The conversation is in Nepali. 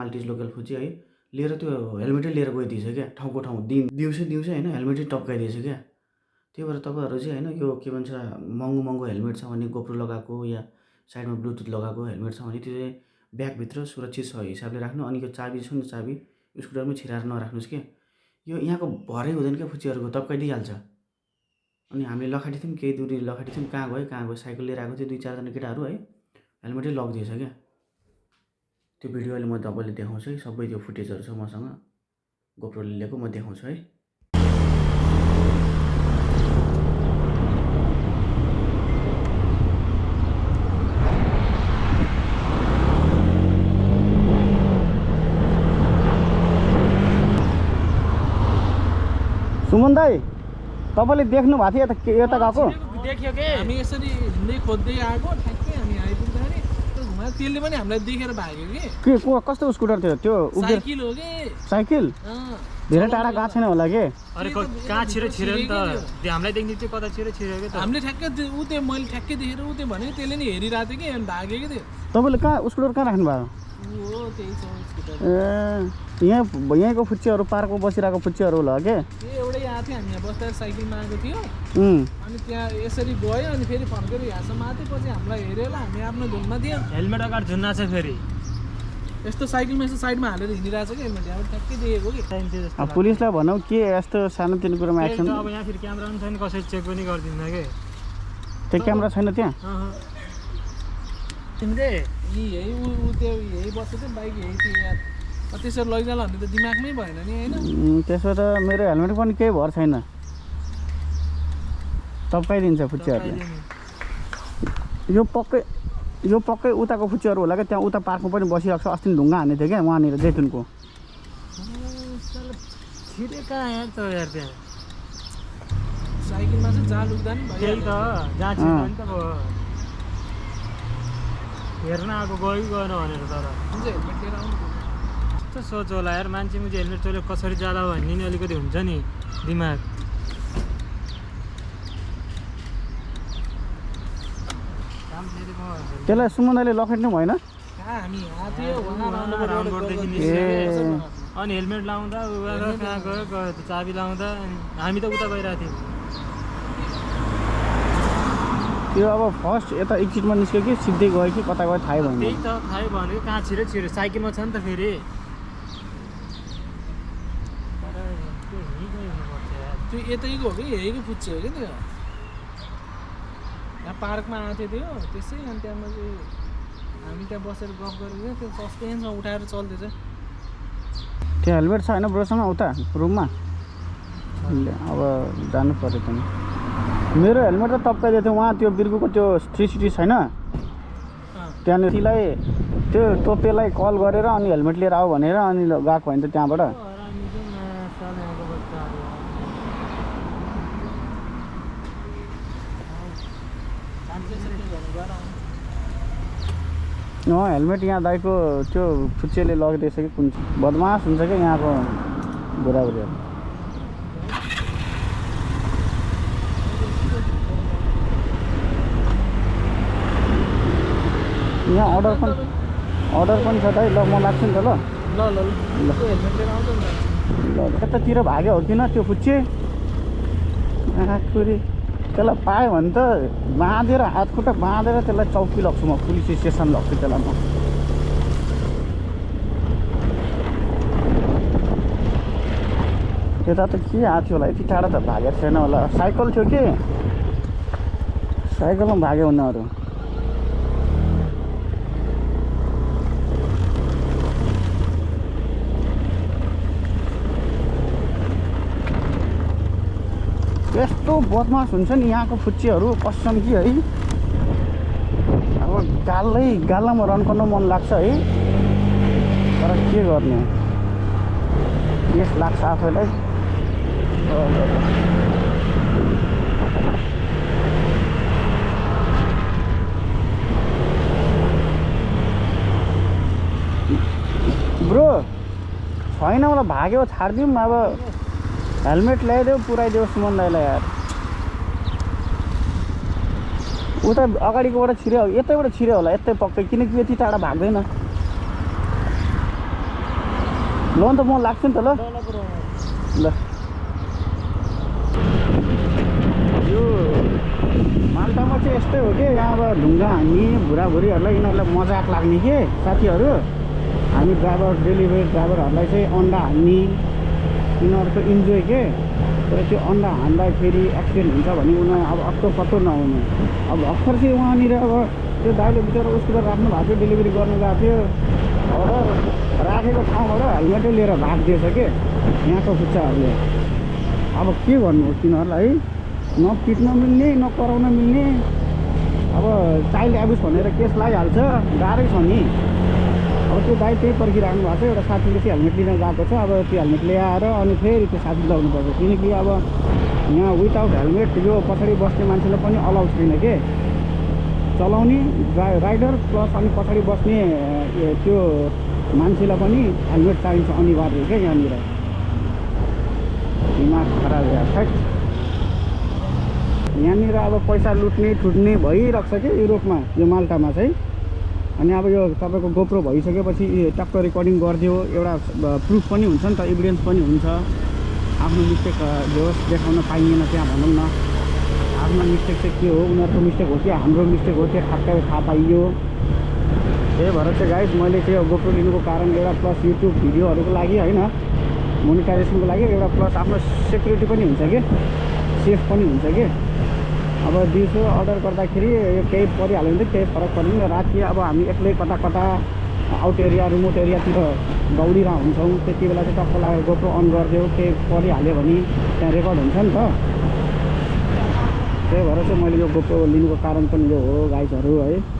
माल्टिज लोकल फुची है लिएर त्यो हेलमेटै लिएर गइदिएछ क्या ठाउँको ठाउँ दिउँसै होइन हेलमेटै टप्काइदिएछ क्या। त्यही भएर तपाईँहरू चाहिँ होइन यो के भन्छ महँगो हेलमेट छ भने गोप्रो लगाएको या साइडमा ब्लुटुथ लगाएको हेलमेट छ भने त्यो चाहिँ ब्यागभित्र सुरक्षित छ हिसाबले राख्नु। अनि यो चाबी छ नि चाबी स्कुटरमै छिराएर नराख्नुहोस् क्या। यो यहाँको भरै हुँदैन क्या फुच्चीहरूको टप्काइदिइहाल्छ। अनि हामीले लखाटी थियौँ केही दूरी लखाटी थियौँ कहाँ गयो साइकल लिएर आएको थियो 2-4 जना केटाहरू है हेलमेटै लगिदिएछ क्या। त्यो भिडियो अहिले म तपाईँले देखाउँछु है सबै त्यो फुटेजहरू छ मसँग गोप्रोले लिएको म देखाउँछु है। सुमन दाई तपाईँले देख्नु भएको थियो यता गएको देखियो के हामी यसरी हिँड्दै खोज्दै आएको ठ्याक्कै हामी आइपुग्दाखेरि घुमाएर त्यसले पनि हामीलाई देखेर भाग्यो के कस्तो स्कुटर थियो त्यो साइकल हो के साइकल धेरै टाढा गएको छैन होला के अरे कहाँ छिरो नि त हामीलाई देख्ने त्यो कता छिरो के त हामीले ठ्याक्कै उ त्यो मैले ठ्याक्कै देखेर उ त्यो भने त्यसले नि हेरिरहेको थियो कि अनि भाग्यो के त्यो तपाईँले कहाँ स्कुटर कहाँ राख्नु भयो हो त्यही छ स्कुटर यहीँको फुच्चीहरू पार्कमा बसिरहेको फुच्चीहरू होला के एउटै आएको थियो हामी यहाँ बस्दा साइकलमा आएको थियो अनि त्यहाँ यसरी गयो अनि फेरि फर्केर यहाँसम्म आएको पछि हामीलाई हेऱ्यो होला हामी आफ्नो धुनमा थियो हेलमेट अगाडि झुन्ना छ फेरि यस्तो साइकलमा यसो साइडमा हालेर हिँडिरहेको छ कि हेलमेट यहाँ ठ्याक्कै देखेको कि पुलिसलाई भनौँ के यस्तो सानोतिनो कुरामा एक्सन अब यहाँ फेरि क्यामेरा पनि छैन कसै चेक पनि गरिदिन्न के त्यो क्यामेरा छैन त्यहाँ तिमीले यही ऊ त्यो यही बस्छ त्यो बाइक यही थियो यार त्यसरी लैजाला भन्ने त दिमागमै भएन नि होइन त्यसो त मेरो हेलमेट पनि केही भर छैन टप्काइदिन्छ फुच्चीहरूले यो पक्कै उताको फुच्चीहरू होला क्या त्यहाँ उता पार्कमा पनि बसिरहेको छ अस्ति ढुङ्गा हान्ने थियो क्या वहाँनिर जैतुनको साइकलमा चाहिँ जहाँ लुक्दा नि भयो त जहाँ छिर्यो नि त हेर्न आएको गयो गएन भनेर तर हेलमेट लिएर आउनु कस्तो सोच होला यार मान्छे मुझे हेलमेट चलेर कसरी जाला भन्ने नि अलिकति हुन्छ नि दिमाग त्यसलाई सुमनले लखेट्नु भएन अनि हेलमेट लाउँदा कहाँ गयो चाबी लाउँदा हामी त उता गइरहेको थियौँ त्यो अब फर्स्ट यता एक्जिटमा निस्क्यो कि सिधै गयो कि कता गयो थाहै भएन त्यही त थाहै भनेको कहाँ छिरो साइकलमा छ नि त फेरि त्यो यतैको हो कि यहीको फुच्चे हो कि त्यो यहाँ पार्कमा आएको थियो त्यो त्यसै अनि त्यहाँमा चाहिँ हामी त्यहाँ बसेर गफ गरेको त्यो सस्पेन्समा उठाएर चल्दैछ त्यो हेलमेट छ होइन ब्रोसँग उता रुममा अब जानु पर्यो पनि मेरो हेलमेट त टप्काइदिएको थियो उहाँ त्यो बिर्गुको त्यो 360 छैन त्यहाँनिर त्यो टोपेलाई कल गरेर अनि हेलमेट लिएर आऊ भनेर अनि गएको होइन त त्यहाँबाट हेलमेट यहाँ दाइको त्यो फुच्चेले लगिदिएछ कि कुन बदमास हुन्छ क्या यहाँको बुढाबुढीहरू यहाँ अर्डर पनि छ दाइ ल म लाग्छु नि त ल यतातिर भाग्यो हो किन त्यो फुच्चे आखुरी त्यसलाई पायो भने त बाँधेर हातखुट्टा बाँधेर त्यसलाई चौकी लग्छु म पुलिस स्टेसन लग्छु त्यसलाई म यता त के आएको थियो होला यति टाढा त भागेको छैन होला साइकल थियो कि साइकलमा भाग्यो उनीहरू यस्तो बदमास हुन्छ नि यहाँको फुच्चीहरू कसम कि है अब गाल्लामा रन्कन मन लाग्छ है तर के गर्ने यस लाग्छ आफैलाई ब्रो छैन मलाई भाग्यो छाडिदिउँ अब हेलमेट ल्याइदेऊ पुऱ्याइदेऊ सुमन दाइलाई यार उता अगाडिकोबाट छिर्यो यतैबाट छिर्यो होला यतै पक्कै किनकि यति टाढा भाग्दैन ल अन्त म लाग्छु नि त ल ल यो माल्टामा चाहिँ यस्तै हो कि यहाँ अब ढुङ्गा हान्ने बुढाबुढीहरूलाई यिनीहरूलाई मजाक लाग्ने के साथीहरू हामी ड्राइभर डेलिभरी ड्राइभरहरूलाई चाहिँ अन्डा हान्ने यिनीहरूको इन्जोय के तर त्यो अन्डा हान्दाखेरि एक्सिडेन्ट हुन्छ भने उनीहरू अब अत्तो पत्तो नहुने अब भर्खर चाहिँ उहाँनिर अब त्यो दाइले बिचरा उसको राख्नु भएको थियो डेलिभरी गर्नु गएको थियो अर्डर राखेको ठाउँबाट हेलमेटै लिएर भागिदिएछ के यहाँको खुच्चाहरूले अब के गर्नु हो तिनीहरूलाई न पिट्न मिल्ने न कराउन मिल्ने अब चाइल्ड एब्युज भनेर केस लगाइहाल्छ गाह्रै छ नि अब त्यो दाइ त्यही पर्खिराख्नु भएको छ एउटा साथीले चाहिँ हेलमेट लिन गएको छ अब त्यो हेलमेट ल्याएर अनि फेरि त्यो साथी लगाउनुपर्छ किनकि अब यहाँ विदाउट हेलमेट यो पछाडि बस्ने मान्छेलाई पनि अलाउ छैन के चलाउने राइडर प्लस अनि पछाडि बस्ने त्यो मान्छेलाई पनि हेलमेट चाहिन्छ अनिवार्य क्या यहाँनिर दिमाग खराब भएर यहाँनिर अब पैसा लुट्ने ठुट्ने भइरहेको छ कि युरोपमा यो माल्टामा चाहिँ अनि अब यो तपाईँको गोप्रो भइसकेपछि टक्क रेकर्डिङ गरिदियो एउटा प्रुफ पनि हुन्छ नि त एभिडेन्स पनि हुन्छ आफ्नो मिस्टेक देखाउन पाइएन त्यहाँ भनौँ न आफ्नो मिस्टेक चाहिँ के हो उनीहरूको मिस्टेक हो कि हाम्रो मिस्टेक हो त्यो ठ्याक्कै थाहा पाइयो त्यही भएर चाहिँ गाइज मैले चाहिँ गोप्रो लिनुको कारण एउटा प्लस युट्युब भिडियोहरूको लागि होइन मोनिटाइजेसनको लागि एउटा प्लस आफ्नो सेक्युरिटी पनि हुन्छ कि सेफ पनि हुन्छ कि अब दिउँसो अर्डर गर्दाखेरि यो केही परिहाल्यो भने केही फरक पर्दैन राति अब हामी एक्लै कता कता आउट एरिया रिमोट एरियातिर दौडिरहेको हुन्छौँ त्यति बेला चाहिँ टक्क लागेर गोप्रो अन गरिदियो केही परिहाल्यो भने त्यहाँ रेकर्ड हुन्छ नि त त्यही भएर चाहिँ मैले यो गोप्रो लिनुको कारण पनि यो हो गाइजहरू है